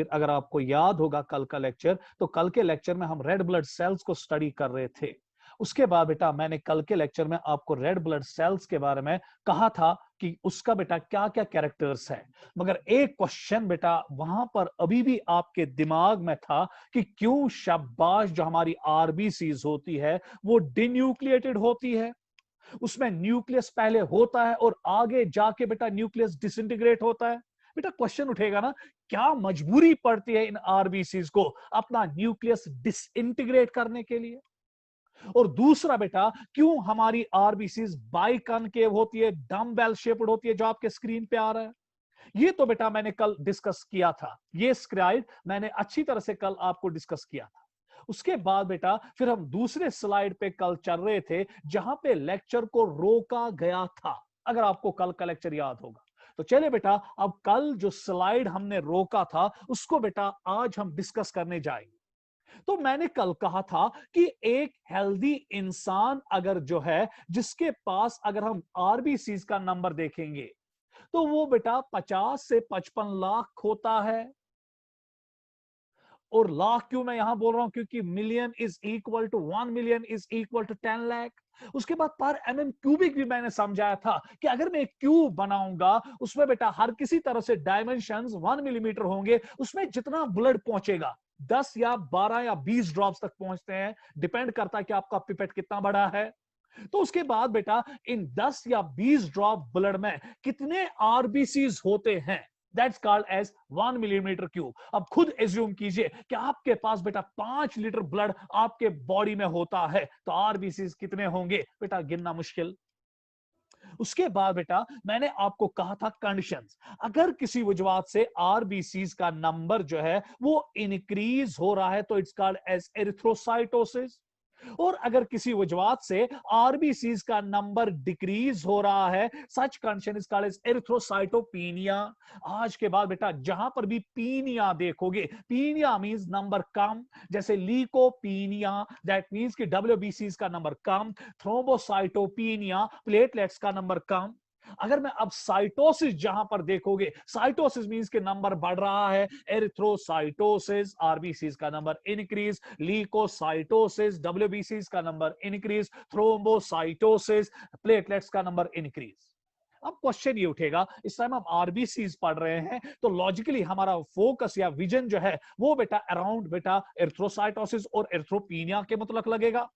फिर अगर आपको याद होगा कल का लेक्चर, तो कल के लेक्चर में हम रेड ब्लड सेल्स को स्टडी कर रहे थे। उसके बाद बेटा मैंने कल के लेक्चर में आपको रेड ब्लड सेल्स के बारे में कहा था कि उसका बेटा क्या क्या कैरेक्टर्स है। मगर एक क्वेश्चन बेटा वहां पर अभी भी आपके दिमाग में था कि क्यों शाबाश जो हमारी आरबीसीज होती है वो डिन्यूक्लिएटेड होती है, उसमें न्यूक्लियस पहले होता है और आगे जाके बेटा न्यूक्लियस डिसइंटीग्रेट होता है। बेटा क्वेश्चन उठेगा ना, क्या मजबूरी पड़ती है इन आरबीसीज को अपना न्यूक्लियस डिसइंटीग्रेट करने के लिए? और दूसरा बेटा, क्यों हमारी आरबीसीज बाइकॉनकेव होती है, डम्बेल शेप्ड होती है, जो आपके स्क्रीन पे आ रहा है? ये तो बेटा मैंने कल डिस्कस किया था, ये स्लाइड मैंने अच्छी तरह से कल आपको डिस्कस किया था। उसके बाद बेटा फिर हम दूसरे स्लाइड पे कल चल रहे थे जहां पे लेक्चर को रोका गया था, अगर आपको कल का लेक्चर याद होगा। तो चलिए बेटा, अब कल जो स्लाइड हमने रोका था उसको बेटा आज हम डिस्कस करने जाएंगे। तो मैंने कल कहा था कि एक हेल्दी इंसान अगर जो है, जिसके पास अगर हम आरबीसीज का नंबर देखेंगे तो वो बेटा 50 से 55 लाख होता है। और लाख क्यों मैं यहां बोल रहा हूं, क्योंकि million is equal to 1 million is equal to 10 lakh. उसके बाद पर एमएम क्यूबिक भी मैंने समझाया था कि अगर मैं एक क्यूब बनाऊंगा उसमें बेटा हर किसी तरह से डायमेंशंस 1 मिलीमीटर होंगे, उसमें जितना ब्लड पहुंचेगा 10 या 12 या 20 ड्रॉप्स तक पहुंचते हैं, डिपेंड करता है कि आपका पिपेट कितना बड़ा है। तो उसके बाद बेटा इन 10 या 20 ड्रॉप ब्लड में कितने आरबीसीज होते हैं, that's called as 1 millimetre cube. अब खुद एज्यूम कीजिए कि आपके पास बेटा 5 लीटर ब्लड आपके बॉडी में होता है, तो आरबीसीज कितने होंगे बेटा, गिनना मुश्किल। उसके बाद बेटा मैंने आपको कहा था कंडीशंस, अगर किसी वजह से आरबीसीज का नंबर जो है वो इंक्रीज हो रहा है तो इट्स कॉल्ड एज एरिथ्रोसाइटोसिस। और अगर किसी वजवात से आरबीसीज का नंबर डिक्रीज हो रहा है, such condition is called as erythrocytopenia. आज के बाद बेटा जहां पर भी पीनिया देखोगे, पीनिया मींस नंबर कम, जैसे लीकोपीनिया दैट मींस कि डब्ल्यूबीसीज का नंबर कम, थ्रोम्बोसाइटोपीनिया प्लेटलेट्स का नंबर कम। अगर मैं अब साइटोसिस जहां पर देखोगे, साइटोसिस मींस के नंबर बढ़ रहा है, एरिथ्रोसाइटोसिस आरबीसीज का नंबर इंक्रीज, लीकोसाइटोसिस डब्ल्यूबीसीज का नंबर इंक्रीज, थ्रोम्बोसाइटोसिस प्लेटलेट्स का नंबर इंक्रीज। अब क्वेश्चन ये उठेगा, इस टाइम हम आरबीसीज पढ़ रहे हैं तो लॉजिकली हमारा फोकस या विजन जो है वो बेटा अराउंड बेटा एरिथ्रोसाइटोसिस और एरिथ्रोपीनिया के मतलब लगेगा।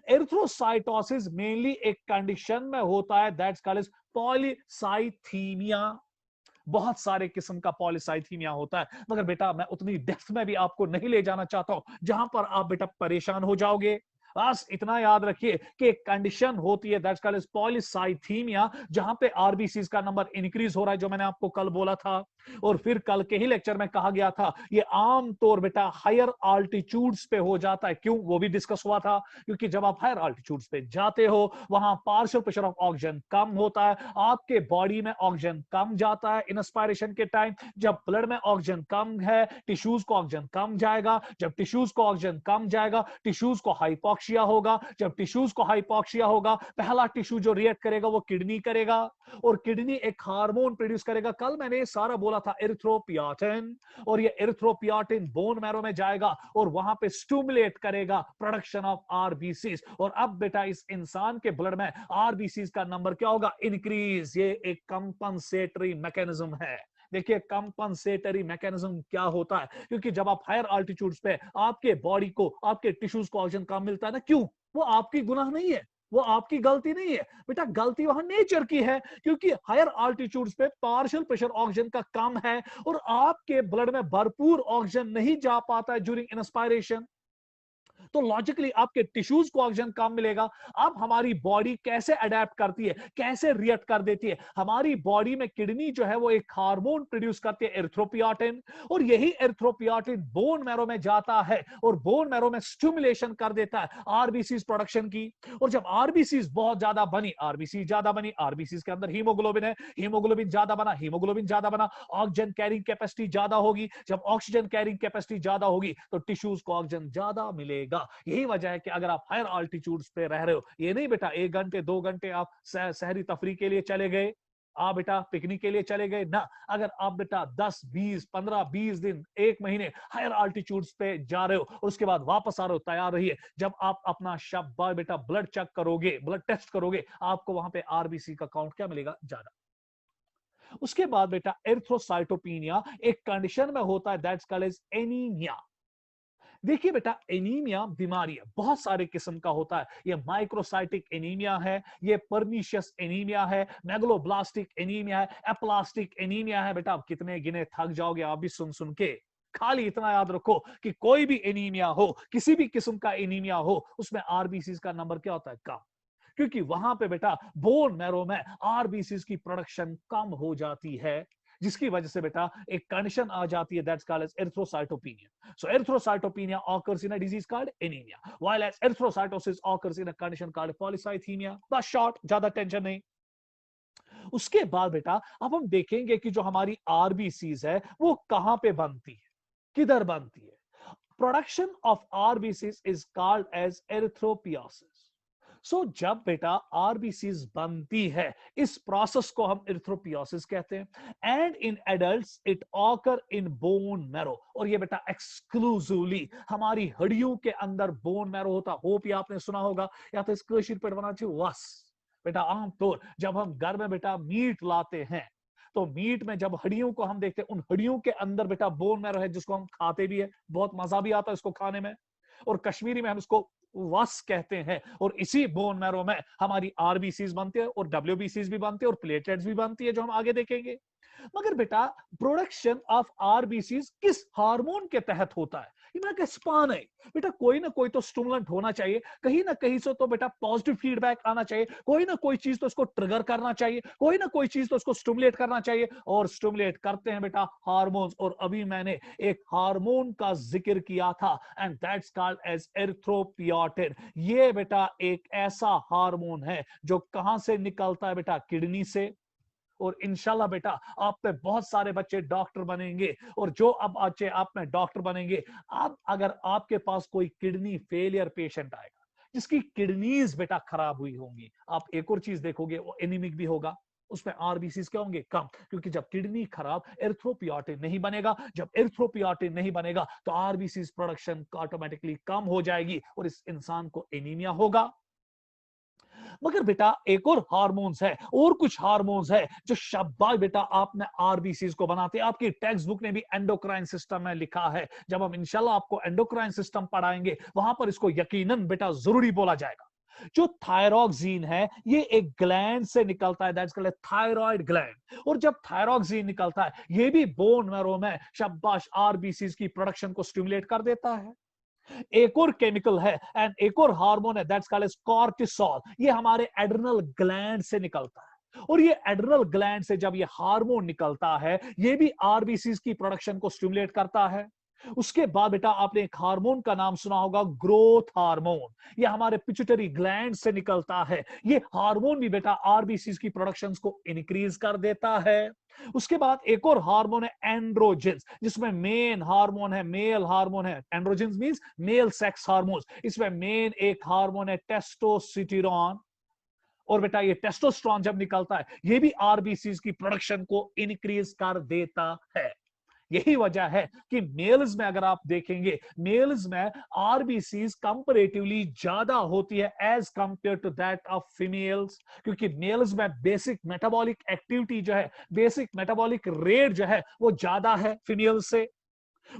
एरिथ्रोसाइटोसिस मेनली एक कंडीशन में होता है दैट्स कॉल्ड एज पॉलीसाइथीमिया। बहुत सारे किस्म का पॉलीसाइथीमिया होता है, मगर बेटा मैं उतनी डेप्थ में भी आपको नहीं ले जाना चाहता हूं जहां पर आप बेटा परेशान हो जाओगे। बस इतना याद रखिए कि एक कंडीशन होती है दैट्स कॉल्ड एज पॉलीसाइथीमिया, जहां पे आरबीसीज का नंबर इंक्रीज हो रहा है, जो मैंने आपको कल बोला था। और फिर कल के ही लेक्चर में कहा गया था ये आम तौर बेटा हायर आल्टीट्यूड्स पे हो जाता है। क्यों, वो भी डिस्कस हुआ था, क्योंकि जब आप हायर आल्टीट्यूड्स पे जाते हो वहां पार्शियल प्रेशर ऑफ ऑक्सीजन कम होता है, आपके बॉडी में ऑक्सीजन कम जाता है इंस्पायरेशन के टाइम। जब ब्लड में ऑक्सीजन कम है, टिश्यूज को ऑक्सीजन कम जाएगा, जब टिश्यूज को ऑक्सीजन कम जाएगा टिश्यूज को हाइपोक्सिया होगा, जब टिश्यूज को हाइपोक्सिया होगा पहला टिश्यू जो रिएक्ट करेगा वो किडनी करेगा, और किडनी एक हार्मोन प्रोड्यूस करेगा, कल मैंने सारा बोला था एरिथ्रोपियाटिन, और ये एरिथ्रोपियाटिन बोन मैरो में जाएगा और वहां पे स्टिमुलेट करेगा प्रोडक्शन ऑफ आरबीसीज। और अब बेटा इस इंसान के ब्लड में आरबीसीज का नंबर क्या होगा, इंक्रीज। ये एक कंपनसेटरी मैकेनिज्म है। देखिए कंपनसेटरी मैकेनिज्म क्या होता है, क्योंकि जब आप हायर आल्टीट्यूड्स पे आपके बॉडी को आपके टिश्यूज को ऑक्सीजन कम मिलता है ना, क्यों, वो आपकी गुनाह नहीं है, वो आपकी गलती नहीं है बेटा, गलती वहां नेचर की है, क्योंकि हायर आल्टीट्यूड्स पे पार्शियल प्रेशर ऑक्सीजन का कम है और आपके ब्लड में भरपूर ऑक्सीजन नहीं जा पाता है ड्यूरिंग इंस्पायरेशन, तो लॉजिकली आपके टिश्यूज को ऑक्सीजन कम मिलेगा। अब हमारी बॉडी कैसे अडेप्ट करती है, कैसे रिएक्ट कर देती है, हमारी बॉडी में किडनी जो है वो एक हार्मोन प्रोड्यूस करती है एरिथ्रोपियाटिन, और यही एरिथ्रोपियाटिन बोन मैरो में जाता है और बोन मैरो में स्टिमुलेशन कर देता है आरबीसी प्रोडक्शन की। और जब आरबीसी बहुत ज्यादा बनी, आरबीसी ज्यादा बनी, आरबीसी के अंदर हीमोग्लोबिन है, हीमोग्लोबिन ज्यादा बना, हीमोग्लोबिन ज्यादा बना, ऑक्सीजन कैरिंग कैपेसिटी ज्यादा होगी, जब ऑक्सीजन कैरिंग कैपेसिटी ज्यादा होगी तो टिश्यूज को ऑक्सीजन ज्यादा मिलेगा। यही वजह है कि अगर आप हायर आल्टीट्यूड्स पे रह रहे हो, ये नहीं बेटा 1 घंटे 2 घंटे आप सहरी तफरी के लिए चले गए, आप बेटा पिकनिक के लिए चले गए ना, अगर आप बेटा 10 20 15 20 दिन 1 महीने हायर अल्टीट्यूड्स पे जा रहे हो और उसके बाद वापस आ रहे हो, तैयार रहिए, जब आप अपना शाबाश बेटा ब्लड चेक करोगे, ब्लड टेस्ट करोगे, आपको वहां पे आरबीसी का काउंट क्या मिलेगा? ज्यादा। उसके बाद बेटा एरिथ्रोसाइटोपिनिया एक कंडीशन में होता है, दैट्स कॉल्ड एज एनीमिया। देखिए बेटा, एनीमिया बीमारी है, बहुत सारे किस्म का होता है। ये माइक्रोसाइटिक एनीमिया है, ये परनीशियस एनीमिया है, मेगलोब्लास्टिक एनीमिया है, एप्लास्टिक एनीमिया है। बेटा आप कितने गिने थक जाओगे आप भी सुन सुन के। खाली इतना याद रखो कि कोई भी एनीमिया हो, किसी भी किस्म का एनीमिया हो, उसमें आरबीसीज का नंबर क्या होता है? कम। क्योंकि वहां पे बेटा बोन मैरो में आरबीसीज की प्रोडक्शन कम हो जाती है, जिसकी वजह से बेटा एक कंडीशन आ जाती है, that's called as erythrocytopenia. So erythrocytopenia occurs in a disease called anemia, while as erythrocytosis occurs in a condition called polycythemia। बस शॉर्ट, ज्यादा टेंशन नहीं। उसके बाद बेटा अब हम देखेंगे कि जो हमारी आरबीसीज है वो कहां पे बनती है, किधर बनती है। Production of RBCs is called as erythropoiesis. So जब बेटा आरबीसीज बनती है, इस प्रोसेस को हम एरिथ्रोपियोसिस कहते हैं। And in adults it occur in bone marrow, और ये बेटा एक्सक्लूसिवली हमारी हड्डियों के अंदर बोन मैरो होता। होप ये आपने सुना होगा, या तो इसको शीट पर बना चाहिए वस। बेटा आमतौर जब हम घर में बेटा मीट लाते हैं, तो मीट में जब हड्डियों को हम देखते हैं, उन हड्डियों के अंदर बेटा बोन मैरो है, जिसको हम खाते भी है, बहुत मजा भी आता है इसको खाने में, और कश्मीरी में हम इसको वस कहते हैं। और इसी बोन मैरो में हमारी आरबीसीज बनती है, और डब्ल्यूबीसीज भी बनती है, और प्लेटलेट्स भी बनती है, जो हम आगे देखेंगे। मगर बेटा प्रोडक्शन ऑफ आरबीसीज किस हार्मोन के तहत होता है? ये मेरा स्पान है बेटा, कोई ना कोई तो स्टिमुलेंट होना चाहिए, कहीं ना कहीं से तो बेटा पॉजिटिव फीडबैक आना चाहिए, कोई ना कोई चीज तो इसको ट्रिगर करना चाहिए, कोई ना कोई चीज तो इसको स्टिमुलेट करना चाहिए, और स्टिमुलेट करते हैं बेटा हार्मोन्स। और अभी मैंने एक हार्मोन का जिक्र किया था, एंड दैट्स कॉल्ड एज एरिथ्रोपियोटिन। ये बेटा एक ऐसा हार्मोन है जो कहां से निकलता है बेटा? किडनी से। और इंशाल्लाह बेटा आप पे बहुत सारे बच्चे डॉक्टर बनेंगे, और जो अब बच्चे आप में डॉक्टर बनेंगे, आप अगर आपके पास कोई किडनी फेलियर पेशेंट आएगा, जिसकी किडनीज बेटा खराब हुई होंगी, आप एक और चीज देखोगे, वो एनीमिक भी होगा, उसमें आरबीसीज क्या होंगे? कम। क्योंकि जब किडनी खराब, एरिथ्रोपियोटिन नहीं बनेगा, जब एरिथ्रोपियोटिन नहीं बनेगा तो आरबीसीज प्रोडक्शन ऑटोमेटिकली कम हो जाएगी, और इस इंसान को एनीमिया होगा। मगर बेटा एक और हार्मोन्स है, और कुछ हार्मोन्स है जो शाबाश बेटा आप में आरबीसीज को बनाते हैं। आपकी टेक्स्ट बुक ने भी एंडोक्राइन सिस्टम में लिखा है, जब हम इंशाल्लाह आपको एंडोक्राइन सिस्टम पढ़ाएंगे, वहां पर इसको यकीनन बेटा जरूरी बोला जाएगा। जो थायरॉक्सिन है, ये एक ग्लैंड से निकलता है, दैट्स कॉल्ड थायराइड ग्लैंड। और जब थायरॉक्सिन निकलता है, ये भी बोन मैरो में शाबाश आरबीसीज की प्रोडक्शन को स्टिमुलेट कर देता है। एक और केमिकल है एंड एक और हार्मोन है, दैट्स कॉल्ड एज कॉर्टिसोल। ये हमारे एड्रिनल ग्लैंड से निकलता है, और ये एड्रिनल ग्लैंड से जब ये हार्मोन निकलता है, ये भी आरबीसीज की प्रोडक्शन को स्टिमुलेट करता है। उसके बाद बेटा आपने एक हार्मोन का नाम सुना होगा, ग्रोथ हार्मोन। ये हमारे पिट्यूटरी ग्लैंड से निकलता है। ये हार्मोन भी बेटा आरबीसीज की प्रोडक्शन को इंक्रीज कर देता है। उसके बाद एक और हार्मोन है एंड्रोजेंस, जिसमें मेन हार्मोन है, मेल हार्मोन है। Androgens means male sex hormones. इसमें मेन एक हार्मोन है टेस्टोस्टेरोन, और बेटा ये टेस्टोस्टेरोन जब निकलता है, ये भी आरबीसीज की प्रोडक्शन को इंक्रीज कर देता है। यही वजह है कि मेल्स में अगर आप देखेंगे, मेल्स में आरबीसीज कंपैरेटिवली ज्यादा होती है as compare to that of females, क्योंकि मेल्स में बेसिक मेटाबॉलिक एक्टिविटी जो है, बेसिक मेटाबॉलिक रेट जो है, वो ज्यादा है फीमेल्स से।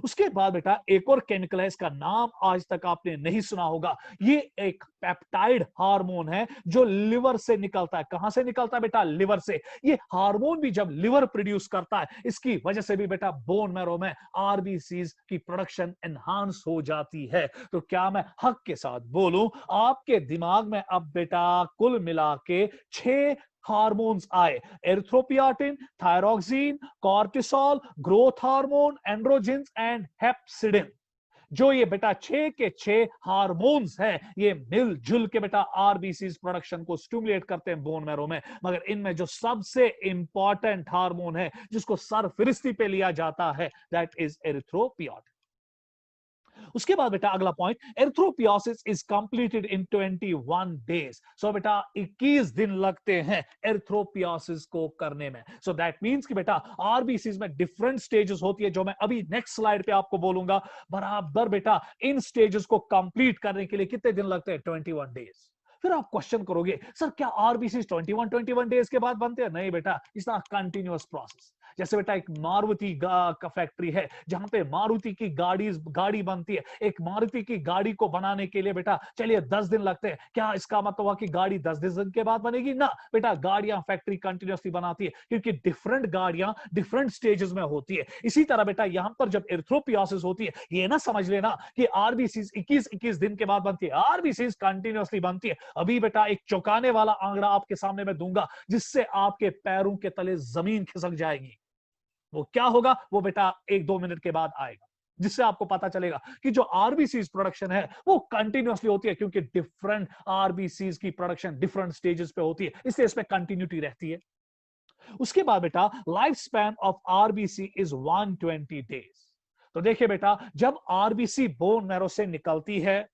उसके बाद बेटा एक और केमिकल है, इसका नाम आज तक आपने नहीं सुना होगा। ये एक पेप्टाइड हार्मोन है जो लिवर से निकलता है। कहां से निकलता है बेटा? लिवर से। ये हार्मोन भी जब लिवर प्रोड्यूस करता है, इसकी वजह से भी बेटा बोन मैरो में आरबीसीज की प्रोडक्शन एनहांस हो जाती है। तो क्या मैं हक के साथ बोलूं, आपके दिमाग में अब बेटा कुल मिला के 6 हार्मोन्स आए, erythropoietin, thyroxine, cortisol, growth hormone, androgens and hepcidin. जो ये बेटा 6 के 6 हार्मोन्स हैं, ये मिलजुल के बेटा आरबीसीज प्रोडक्शन को स्टिमुलेट करते हैं बोन मैरो में। मगर इनमें जो सबसे इंपॉर्टेंट हार्मोन है, जिसको सरफिरिस्ती पे लिया जाता है, दैट इज एरिथ्रोपियोटिन। उसके बाद बेटा अगला point, erythropoiesis is completed in 21 days. So बेटा 21 दिन लगते हैं एरिथ्रोपियोसिस को करने में। सो दैट मींस कि बेटा आरबीसीज में डिफरेंट स्टेजेस होती है, जो मैं अभी नेक्स्ट स्लाइड पे आपको बोलूंगा। बराबर बेटा इन स्टेजेस को कंप्लीट करने के लिए कितने दिन लगते हैं? 21 डेज। फिर आप क्वेश्चन करोगे, सर क्या आरबीसी 21 डेज के बाद बनते हैं? नहीं बेटा, इट्स नॉट कंटिन्यूअस प्रोसेस। जैसे बेटा एक मारुति का फैक्ट्री है, जहां पे मारुति की गाड़ी बनती है। एक मारुति की गाड़ी को बनाने के लिए बेटा चलिए 10 दिन लगते हैं। क्या इसका मतलब हुआ कि गाड़ी 10 दिन के बाद बनेगी? ना बेटा, गाड़ियां फैक्ट्री कंटिन्यूअसली बनाती है, क्योंकि डिफरेंट गाड़ियां डिफरेंट स्टेजेस में होती है। इसी तरह बेटा यहां पर जब एरिथ्रोपियोसिस होती है, ये ना समझ लेना कि आरबीसी 21 दिन के बाद बनती है। आरबीसी कंटिन्यूअसली बनती है। अभी बेटा एक चौंकाने वाला आंकड़ा आपके सामने मैं दूंगा, जिससे आपके पैरों के तले जमीन खिसक जाएगी। वो क्या होगा? वो बेटा 1-2 मिनट के बाद आएगा, जिससे आपको पता चलेगा कि जो आरबीसीज प्रोडक्शन है वो कंटिन्यूअसली होती है, क्योंकि डिफरेंट आरबीसीज की प्रोडक्शन डिफरेंट स्टेजेस पे होती है, इसलिए इसमें कंटिन्यूटी रहती है। उसके बाद बेटा life span of RBC is 120 days. तो देखिए बेटा, जब आरबीसी बोन मैरो से निकलती है,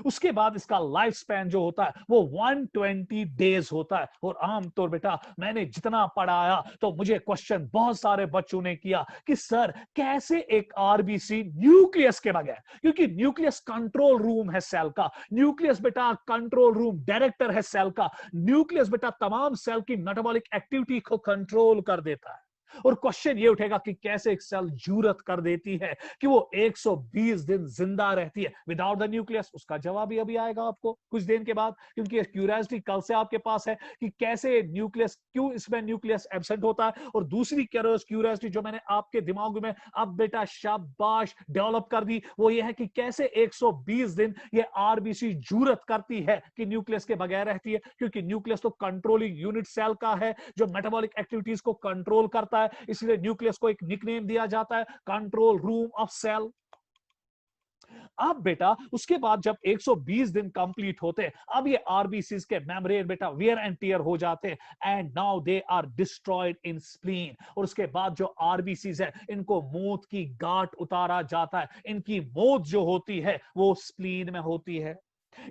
उसके बाद इसका लाइफ स्पैन जो होता है वो 120 डेज होता है। और आमतौर बेटा मैंने जितना पढ़ाया तो मुझे क्वेश्चन बहुत सारे बच्चों ने किया कि सर कैसे एक आरबीसी न्यूक्लियस के बगैर, क्योंकि न्यूक्लियस कंट्रोल रूम है सेल का, न्यूक्लियस बेटा कंट्रोल रूम डायरेक्टर है सेल का, न्यूक्लियस बेटा तमाम सेल की मेटाबॉलिक एक्टिविटी को कंट्रोल कर देता है। और क्वेश्चन ये उठेगा कि कैसे एक सेल जुरत कर देती है कि वो 120 दिन जिंदा रहती है विदाउट द न्यूक्लियस? उसका जवाब ही अभी आएगा आपको कुछ दिन के बाद, क्योंकि क्यूरियोसिटी कल से आपके पास है कि कैसे न्यूक्लियस, क्यों इसमें न्यूक्लियस एब्सेंट होता है। और दूसरी क्यूरियोसिटी जो मैंने आपके दिमाग में अब बेटा शाबाश डेवलप कर दी, वो ये है कि कैसे 120 दिन ये आरबीसी जुरत करती है कि न्यूक्लियस के बगैर रहती है, क्योंकि न्यूक्लियस तो कंट्रोलिंग यूनिट सेल का है, जो मेटाबॉलिक एक्टिविटीज को कंट्रोल करता है। इसलिए न्यूक्लियस को एक निकनेम दिया जाता है कंट्रोल रूम ऑफ सेल। अब बेटा उसके बाद जब 120 दिन कंप्लीट होते हैं, अब ये आरबीसीज के मेम्ब्रेन बेटा वियर एंड टियर हो जाते हैं and now they are destroyed in spleen. और उसके बाद जो आरबीसीज है इनको मौत की गांठ उतारा जाता है। इनकी मौत जो होती है वो स्प्लीन में होती है।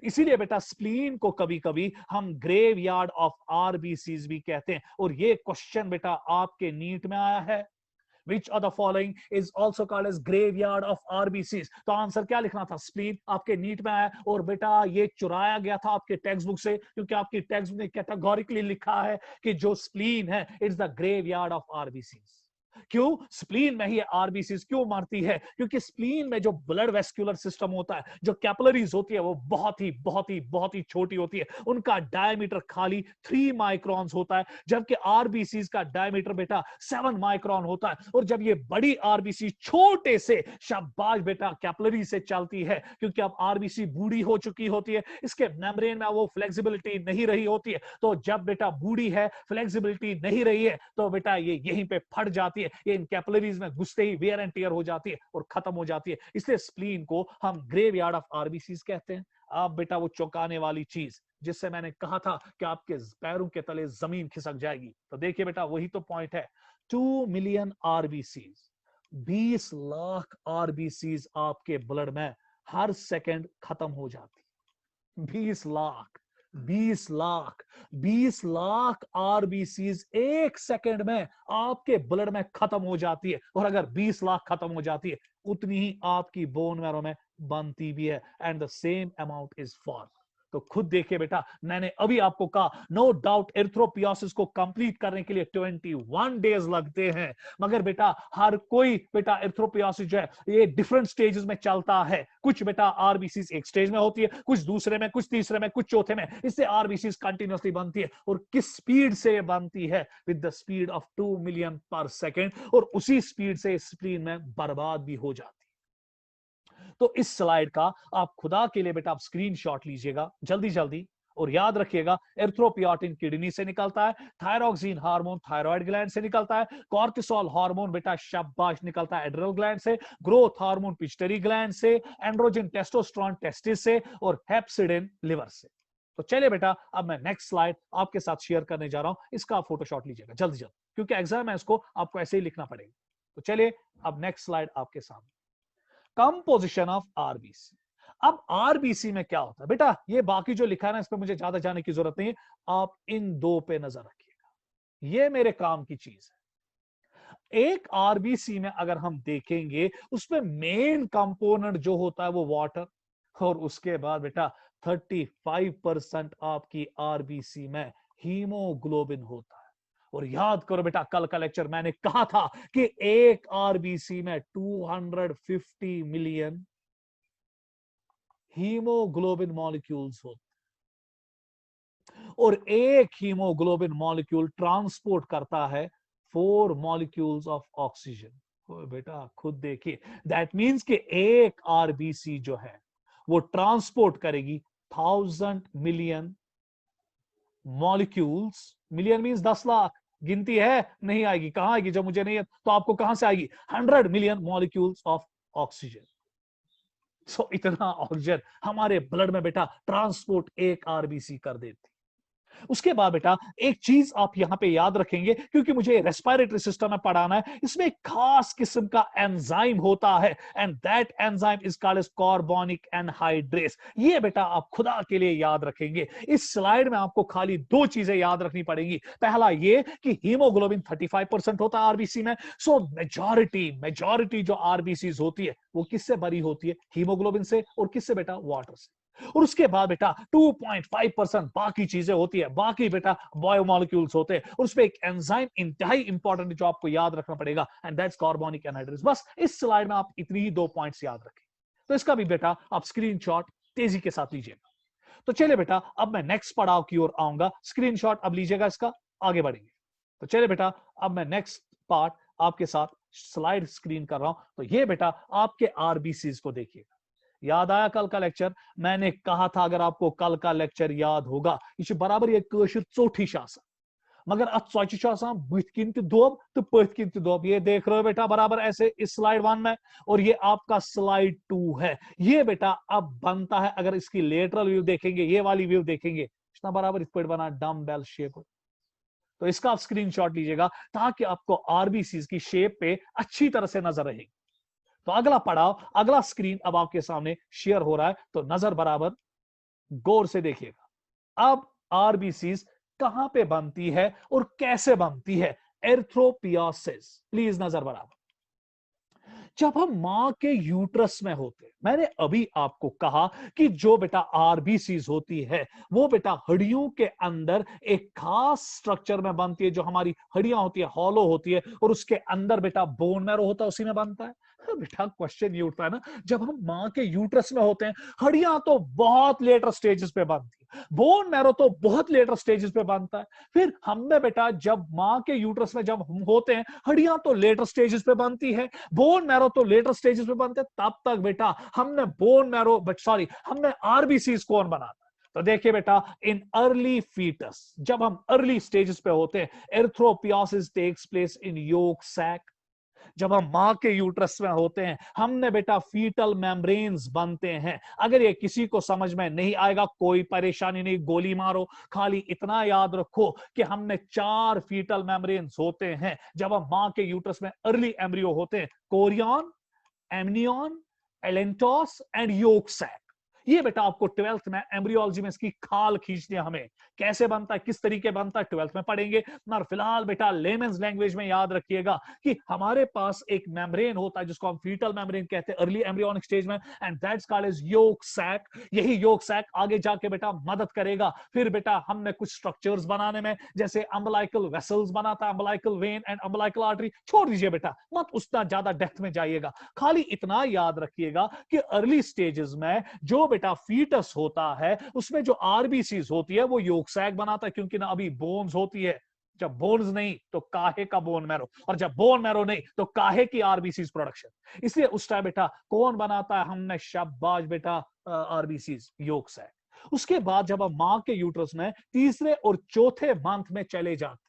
इसीलिए बेटा स्प्लीन को कभी कभी हम ग्रेव यार्ड ऑफ आरबीसीज भी कहते हैं। और ये क्वेश्चन बेटा आपके नीट में आया है, Which of the following is also called as graveyard of RBCs? तो आंसर क्या लिखना था? स्प्लीन आपके नीट में आया। और बेटा ये चुराया गया था आपके टेक्स्ट बुक से, क्योंकि आपकी टेक्स्ट बुक ने कैटेगोरिकली लिखा है कि जो स्प्लीन है it's the graveyard of RBCs. क्यों स्प्लीन में ही आरबीसीज क्यों मरती है? क्योंकि स्प्लीन में जो ब्लड वेस्कुलर सिस्टम होता है, जो कैपिलरीज होती है, वो बहुत ही छोटी होती है। उनका डायमीटर खाली 3 माइक्रॉन्स होता है, जबकि आरबीसीज का डायमीटर बेटा 7 माइक्रॉन होता है। और जब ये बड़ी आरबीसी छोटे से शाबाश बेटा कैपिलरी से चलती है, क्योंकि अब आरबीसी बूढ़ी हो चुकी होती है, इसके मेम्ब्रेन में वो फ्लेक्सिबिलिटी नहीं रही होती है। तो जब बेटा बूढ़ी है, फ्लेक्सिबिलिटी नहीं रही है, तो बेटा ये यहीं पे फट जाती है, ये इन कैपिलरीज में घुसते ही वेयर एंड टियर हो जाती है और खत्म हो जाती है। इसलिए स्प्लीन को हम ग्रेवयार्ड ऑफ आरबीसीज कहते हैं। आप बेटा वो चौंकाने वाली चीज जिससे मैंने कहा था कि आपके पैरों के तले जमीन खिसक जाएगी, तो देखिए बेटा वही तो पॉइंट है। 2 मिलियन आरबीसीज, 20 लाख आरबीसीज आपके ब्लड में हर सेकंड खत्म हो जाती। 20 लाख, 20 लाख आरबीसीज एक सेकंड में आपके ब्लड में खत्म हो जाती है। और अगर 20 लाख खत्म हो जाती है, उतनी ही आपकी बोन मैरो में बनती भी है। And the same amount is for. तो खुद देखिए बेटा, मैंने अभी आपको कहा नो डाउट एरिथ्रोपियोसिस को कंप्लीट करने के लिए 21 डेज लगते हैं। मगर बेटा हर कोई बेटा एरिथ्रोपियोसिस जो है ये डिफरेंट स्टेजेस में चलता है। कुछ बेटा आरबीसी एक स्टेज में होती है, कुछ दूसरे में, कुछ तीसरे में, कुछ चौथे में। इससे आरबीसी कंटिन्यूअसली बनती है। और किस स्पीड से बनती है? With the speed of 2 million पर सेकेंड। और उसी स्पीड से स्प्लीन में बर्बाद भी हो जाती है। तो इस स्लाइड का आप खुदा के लिए बेटा आप स्क्रीनशॉट लीजिएगा जल्दी जल्दी, और याद रखिएगा एरिथ्रोपियोटिन किडनी से निकलता है, थायरॉक्सिन हार्मोन थायराइड ग्लैंड से निकलता है, कॉर्टिसोल हार्मोन बेटा शाबाश निकलता है एड्रिनल ग्लैंड से, ग्रोथ हार्मोन पिट्यूटरी ग्लैंड से, एंड्रोजन टेस्टोस्टेरोन टेस्टिस से, और हेप्सिडिन लिवर से। तो चलिए बेटा अब मैं नेक्स्ट स्लाइड आपके साथ शेयर करने जा रहा हूं, इसका फोटोशॉट लीजिएगा जल्दी जल्दी, क्योंकि एग्जाम है इसको आपको ऐसे ही लिखना पड़ेगा। तो चलिए अब नेक्स्ट स्लाइड आपके सामने। Composition of RBC. अब आरबीसी में क्या होता है बेटा, ये बाकी जो लिखा है ना, इस पे मुझे ज्यादा जाने की जरूरत नहीं है, आप इन दो पे नजर रखिएगा, ये मेरे काम की चीज है। एक आरबीसी में अगर हम देखेंगे, उसमें मेन कंपोनेंट जो होता है वो वाटर, और उसके बाद बेटा 35% आपकी आरबीसी में हीमोग्लोबिन होता है। और याद करो बेटा, कल का लेक्चर मैंने कहा था कि एक आरबीसी में 250 मिलियन हीमोग्लोबिन मॉलिक्यूल्स होते, और एक हीमोग्लोबिन मॉलिक्यूल ट्रांसपोर्ट करता है 4 मॉलिक्यूल्स ऑफ ऑक्सीजन। बेटा खुद देखिए, दैट मींस कि एक आरबीसी जो है वो ट्रांसपोर्ट करेगी 1000 million molecules. Million means 10 lakh, गिनती है नहीं आएगी, कहां आएगी जब मुझे नहीं है तो आपको कहां से आएगी, 100 मिलियन मॉलिक्यूल्स ऑफ ऑक्सीजन। सो इतना ऑक्सीजन हमारे ब्लड में बेटा ट्रांसपोर्ट एक आरबीसी कर देती। उसके बाद बेटा एक चीज आप यहां पे याद रखेंगे, क्योंकि मुझे रेस्पिरेटरी सिस्टम में पढ़ाना है, इसमें एक खास किस्म का एंजाइम होता है, and that enzyme is called as carbonic anhydrase. ये बेटा आप खुदा के लिए याद रखेंगे। इस स्लाइड में आपको खाली दो चीजें याद रखनी पड़ेगी। पहला ये कि हीमोग्लोबिन 35% होता है आरबीसी में। सो मेजॉरिटी जो आरबीसी होती है वो किससे भरी होती है, हीमोग्लोबिन से, और किससे बेटा, वाटर से। और उसके बाद बेटा 2.5% बाकी चीजें होती है, बाकी बेटा बायोमोलिक्यूल्स होते हैं, और उसमें एक एंजाइम इंतहाई इंपॉर्टेंट जो आपको याद रखना पड़ेगा, एंड दैट्स कार्बोनिक एनहाइड्रेस। बस इस स्लाइड में आप इतनी ही 2 पॉइंट्स याद रखें। तो इसका भी बेटा आप स्क्रीनशॉट तेजी के साथ लीजिएगा। तो चलिए बेटा, अब मैं नेक्स्ट पड़ाव की ओर आऊंगा। स्क्रीनशॉट अब लीजिएगा इसका, आगे बढ़ेंगे। तो चलिए बेटा, अब मैं नेक्स्ट पार्ट आपके साथ स्लाइड स्क्रीन कर रहा हूं। तो ये बेटा आपके आरबीसीज को देखिएगा। याद आया कल का लेक्चर, मैंने कहा था अगर आपको कल का लेक्चर याद होगा, ये बराबर ये कशिर चौथी शासन, मगर अत सोचा बुथ किन दोब तो पथ किन दोब। ये देख रहे हो बेटा बराबर ऐसे इस स्लाइड 1 में, और ये आपका स्लाइड 2 है। ये बेटा अब बनता है, अगर इसकी लेटरल व्यू देखेंगे, ये वाली व्यू देखेंगे, इतना बराबर इस बना डम बेल शेप। तो इसका आप स्क्रीनशॉट लीजिएगा ताकि आपको आरबीसी की शेप पे अच्छी तरह से नजर रहेगी। तो अगला पड़ाव, अगला स्क्रीन अब आपके सामने शेयर हो रहा है, तो नजर बराबर गौर से देखिएगा। अब आरबीसीज कहां पे बनती है और कैसे बनती है, एर्थ्रोपियोसिस। प्लीज नजर बराबर। जब हम मां के यूट्रस में होते, मैंने अभी आपको कहा कि जो बेटा आरबीसीज होती है वो बेटा हड्डियों के अंदर एक खास स्ट्रक्चर में बनती है, जो हमारी हड्डियां होती है हॉलो होती है, और उसके अंदर बेटा बोन मैरो होता है, उसी में बनता है। बेटा क्वेश्चन ये उठता है ना, जब हम मां के यूट्रस में होते हैं, हड्डियां तो बहुत लेटर स्टेजेस पे बनती है, बोन मैरो तो बहुत लेटर स्टेजेस पे बनता है। फिर हमने बेटा जब मां के यूट्रस में जब हम होते हैं, हड्डियां तो लेटर स्टेजेस पे बनती है, बोन मैरो तो लेटर स्टेजेस पे बनते हैं, तब तक बेटा हमने बोन मैरो हमने आरबीसीज कौन बनाता है। तो देखिए बेटा, इन अर्ली फीटस, जब हम अर्ली स्टेजेस पे होते हैं, erythropoiesis takes place in yolk sac. जब हम मां के यूट्रस में होते हैं, हमने बेटा फीटल मेम्ब्रेन्स बनते हैं। अगर ये किसी को समझ में नहीं आएगा, कोई परेशानी नहीं, गोली मारो, खाली इतना याद रखो कि हमने 4 फीटल मेम्ब्रेन्स होते हैं जब हम मां के यूट्रस में अर्ली एम्ब्रियो होते हैं, chorion, amnion, allantois and yolk sac. ये बेटा आपको 12th में एम्ब्रियोलॉजी में इसकी खाल खींचनी है, हमें कैसे बनता है, किस तरीके बनता है, 12th में पढ़ेंगे। और फिलहाल बेटा लेमन्स लैंग्वेज में याद रखिएगा कि हमारे पास एक मेम्ब्रेन होता है जिसको हम फीटल मेम्ब्रेन कहते हैं अर्ली एम्ब्रियोनिक स्टेज में, and that's called as yolk sac. यही योक सैक आगे जाके बेटा मदद करेगा। फिर बेटा हमने कुछ स्ट्रक्चर्स बनाने में, जैसे अम्बलाइकल वेसल्स बनाता है, umbilical when and umbilical artery. छोड़ दीजिए बेटा, मत उतना ज्यादा डेप्थ में जाइएगा, खाली इतना याद रखिएगा कि अर्ली स्टेजेस में जो बेटा फीटस होता है, उसमें जो आरबीसीज होती है वो योक सैक बनाता है, क्योंकि ना अभी बोन्स होती है। जब बोन्स नहीं तो काहे का बोन मैरो, और जब बोन मैरो नहीं तो काहे की आरबीसीज प्रोडक्शन। इसलिए उस टाइम बेटा कौन बनाता है, हमने शाबाश बेटा आरबीसीज, योक सैक। उसके बाद जब हम मां के यूट्रस में तीसरे और चौथे मंथ में चले जाते हैं,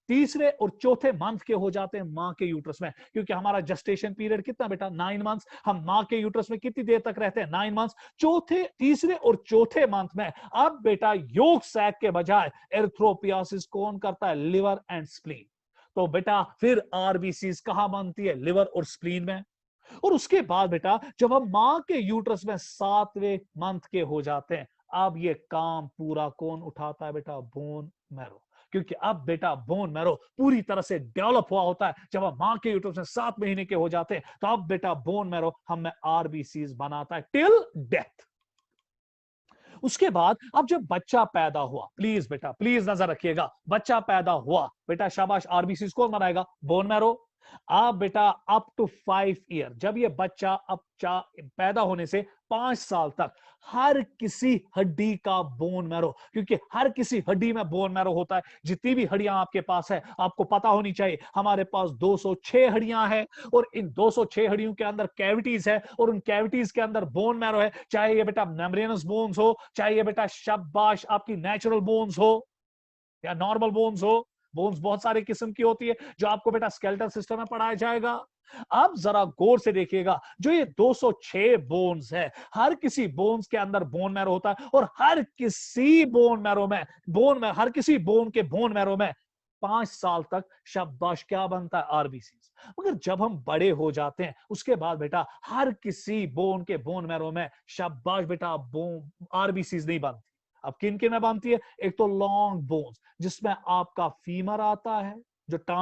तीसरे और चौथे मंथ के हो जाते हैं मां के यूट्रस में, क्योंकि हमारा जस्टेशन पीरियड कितना बेटा, 9 मंथ्स। हम मां के यूट्रस में कितनी देर तक रहते हैं, 9 मंथ्स। तीसरे और चौथे मंथ में अब बेटा योक सैक के बजाय एर्थ्रोपियोसिस कौन करता है, लिवर एंड स्प्लीन। तो बेटा फिर आरबीसीज कहां बनती है, लिवर और स्प्लीन में। और उसके बाद बेटा जब हम मां के यूट्रस में 7वें मंथ के हो जाते हैं, अब ये काम पूरा कौन उठाता है बेटा? Bone marrow. क्योंकि अब बेटा बोन मैरो पूरी तरह से डेवलप हुआ होता है। जब हम मां के यूट्रस में 7 महीने के हो जाते हैं, तो अब बेटा बोन मैरो हम में आरबीसीज बनाता है टिल डेथ। उसके बाद अब जब बच्चा पैदा हुआ, प्लीज बेटा प्लीज नजर रखिएगा, बच्चा पैदा हुआ बेटा, शाबाश, आरबीसी कौन बनाएगा? Bone marrow. अब बेटा अप टू 5 ईयर, जब ये बच्चा अब पैदा होने से 5 साल तक हर किसी हड्डी का बोन मैरो, क्योंकि हर किसी हड्डी में बोन मैरो होता है। जितनी भी हड्डियां आपके पास है आपको पता होनी चाहिए, हमारे पास 206 हड्डियां हैं, और इन 206 हड्डियों के अंदर कैविटीज है, और उन कैविटीज के अंदर बोन मैरो है। चाहे ये बेटा मेम्ब्रेनस बोन्स हो, चाहे ये बेटा शाबाश आपकी नेचुरल बोन्स हो या नॉर्मल बोन्स हो। बोन्स बहुत सारे किस्म की होती है जो आपको बेटा स्केलेटल सिस्टम में पढ़ाया जाएगा। अब जरा गौर से देखिएगा, जो ये 206 बोन्स है, हर किसी बोन्स के अंदर बोन मैरो होता है, और हर किसी बोन मैरो में हर किसी बोन के बोन मैरो में 5 साल तक शाबाश क्या बनता है? आरबीसी। मगर जब हम बड़े हो जाते हैं उसके बाद बेटा हर किसी बोन के बोन मैरो में शाबाश बेटा बोन आरबीसी नहीं बनती। अब किन किन में बनती है? एक तो लॉन्ग बोन्स, जिसमें आपका फीमर आता है, जो टांग